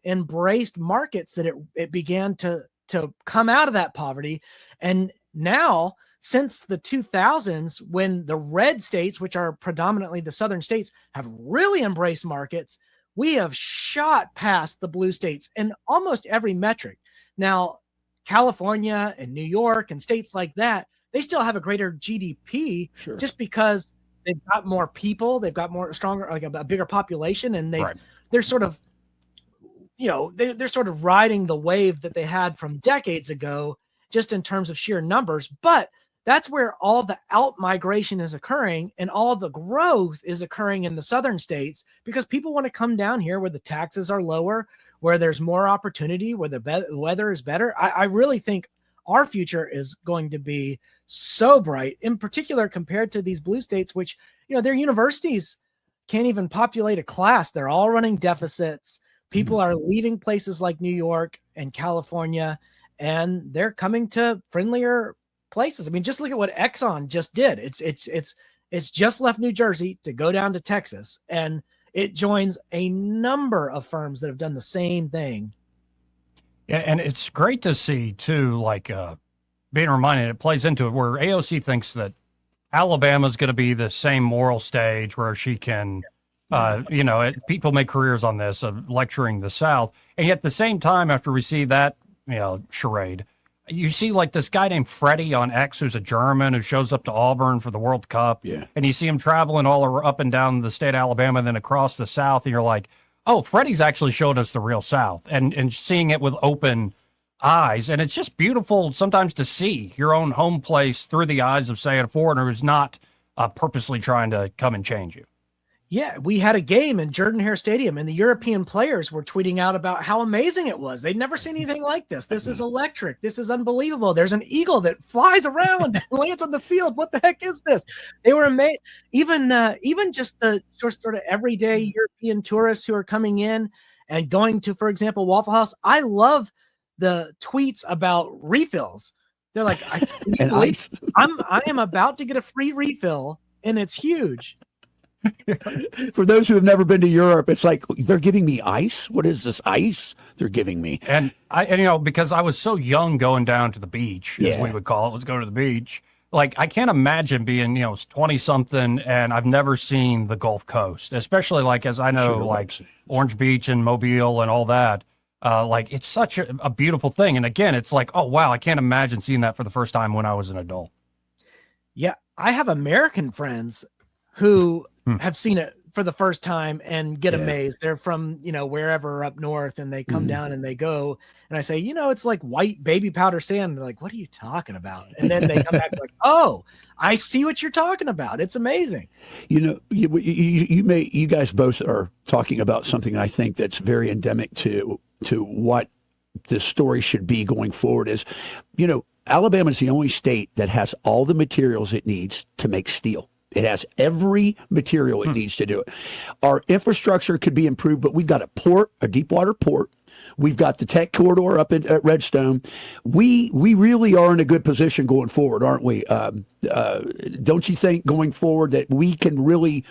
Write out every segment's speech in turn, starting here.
embraced markets that it began to come out of that poverty. And now, since the 2000s, when the red states, which are predominantly the southern states, have really embraced markets, we have shot past the blue states in almost every metric. Now, California and New York and states like that, they still have a greater GDP just because they've got more people, they've got more stronger, like a bigger population, and they're sort of, they're sort of riding the wave that they had from decades ago, just in terms of sheer numbers. But that's where all the out migration is occurring, and all the growth is occurring in the southern states, because people want to come down here where the taxes are lower, where there's more opportunity, where the weather is better. I really think our future is going to be so bright, in particular compared to these blue states, which, their universities can't even populate a class. They're all running deficits. People are leaving places like New York and California, and they're coming to friendlier places. I mean, just look at what Exxon just did. It's just left New Jersey to go down to Texas, and it joins a number of firms that have done the same thing. Yeah, and it's great to see too, like being reminded, it plays into it, where AOC thinks that Alabama's going to be the same moral stage where she can, people make careers on this, of lecturing the South. And yet at the same time, after we see that, charade, you see like this guy named Freddie on X, who's a German, who shows up to Auburn for the World Cup. Yeah. And you see him traveling all up and down the state of Alabama, and then across the South. And you're like, oh, Freddie's actually showed us the real South, and seeing it with open eyes. And it's just beautiful sometimes to see your own home place through the eyes of, say, a foreigner who's not purposely trying to come and change you. Yeah, we had a game in Jordan-Hare Stadium, and the European players were tweeting out about how amazing it was. They'd never seen anything like this. This is electric. This is unbelievable. There's an eagle that flies around and lands on the field. What the heck is this? They were amazed. Even just the sort of everyday European tourists who are coming in and going to, for example, Waffle House. I love the tweets about refills. They're like, I am about to get a free refill, and it's huge. For those who have never been to Europe, it's like, they're giving me ice. What is this ice they're giving me? And because I was so young going down to the beach, as we would call it, let's go to the beach. Like, I can't imagine being, 20 something, and I've never seen the Gulf Coast, especially like, as I know, Orange Beach and Mobile and all that. It's such a beautiful thing. And again, it's like, oh, wow, I can't imagine seeing that for the first time when I was an adult. Yeah. I have American friends who have seen it for the first time and get amazed. They're from, wherever up north, and they come down and they go, and I say, it's like white baby powder sand. They're like, what are you talking about? And then they come back like, oh, I see what you're talking about. It's amazing. You guys both are talking about something I think that's very endemic to what the story should be going forward is, Alabama is the only state that has all the materials it needs to make steel. It has every material it needs to do it. Our infrastructure could be improved, but we've got a port, a deep water port. We've got the tech corridor up at Redstone. We really are in a good position going forward, aren't we? Don't you think going forward that we can really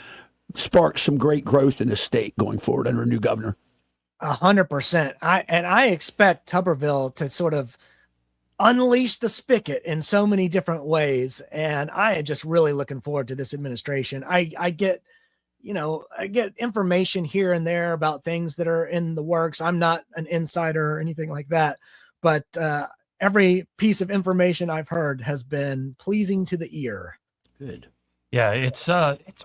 spark some great growth in the state going forward under a new governor? 100%. I expect Tuberville to sort of unleash the spigot in so many different ways. And I am just really looking forward to this administration. I get information here and there about things that are in the works. I'm not an insider or anything like that, but every piece of information I've heard has been pleasing to the ear. Good. Yeah, it's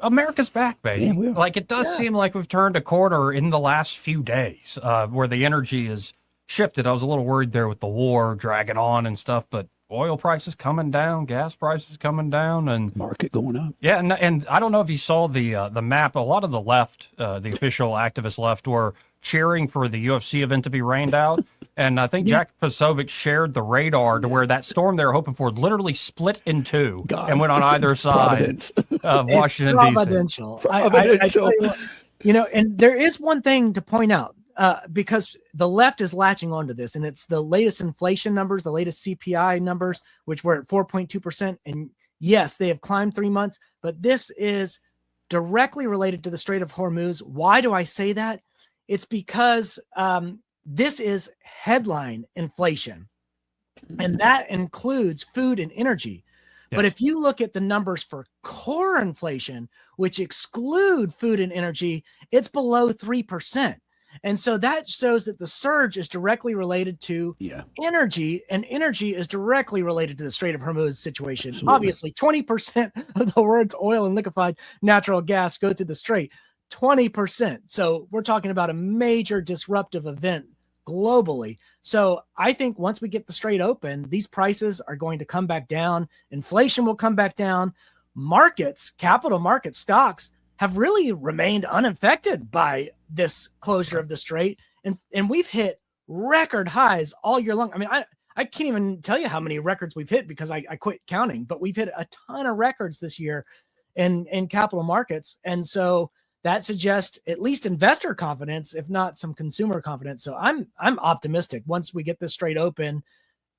America's back, baby. Yeah, it does seem like we've turned a corner in the last few days, where the energy is shifted. I was a little worried there with the war dragging on and stuff, but oil prices coming down, gas prices coming down, and market going up. Yeah, and I don't know if you saw the map. A lot of the left, the official activist left, were cheering for the UFC event to be rained out, and I think Jack Posobiec shared the radar to where that storm they were hoping for literally split in two and went on either side of Washington, D.C. Providential. I tell you what, and there is one thing to point out. Because the left is latching onto this, and it's the latest inflation numbers, the latest CPI numbers, which were at 4.2%. And yes, they have climbed 3 months, but this is directly related to the Strait of Hormuz. Why do I say that? It's because this is headline inflation, and that includes food and energy. Yes. But if you look at the numbers for core inflation, which exclude food and energy, it's below 3%. And so that shows that the surge is directly related to energy, and energy is directly related to the Strait of Hormuz situation. Absolutely. Obviously, 20% of the world's oil and liquefied natural gas go through the Strait. 20%. So we're talking about a major disruptive event globally. So I think once we get the Strait open, these prices are going to come back down. Inflation will come back down. Markets, capital market stocks, have really remained unaffected by this closure of the Strait. And we've hit record highs all year long. I mean, I can't even tell you how many records we've hit because I quit counting, but we've hit a ton of records this year in capital markets. And so that suggests at least investor confidence, if not some consumer confidence. So I'm optimistic. Once we get this Strait open,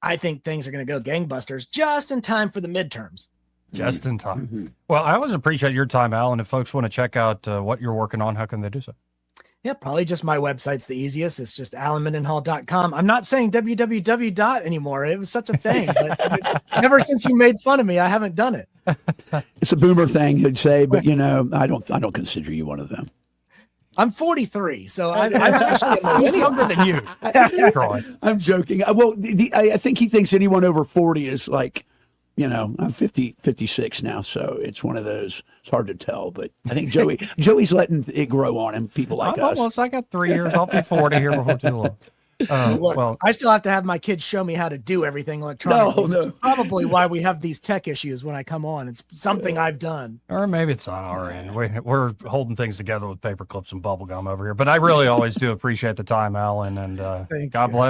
I think things are going to go gangbusters just in time for the midterms. Just in time. Well, I always appreciate your time, Alan. If folks want to check out what you're working on, how can they do so? Yeah, probably just my website's the easiest. It's just alanmendenhall.com. I'm not saying www. anymore. It was such a thing. But ever since you made fun of me, I haven't done it. It's a boomer thing, you'd say, but I don't consider you one of them. I'm 43, so I'm actually a He's millennial. younger than you. Troy. I'm joking. Well, I think he thinks anyone over 40 is like, I'm 56 now, so it's one of those. It's hard to tell, but I think Joey's letting it grow on him. People like us. Almost. I got 3 years. I'll be 40 here before too long. Look, well, I still have to have my kids show me how to do everything electronically. No. Which is probably why we have these tech issues when I come on. It's something I've done. or maybe it's on our end. We're holding things together with paper clips and bubble gum over here. But I really always do appreciate the time, Alan, and Thanks, God bless.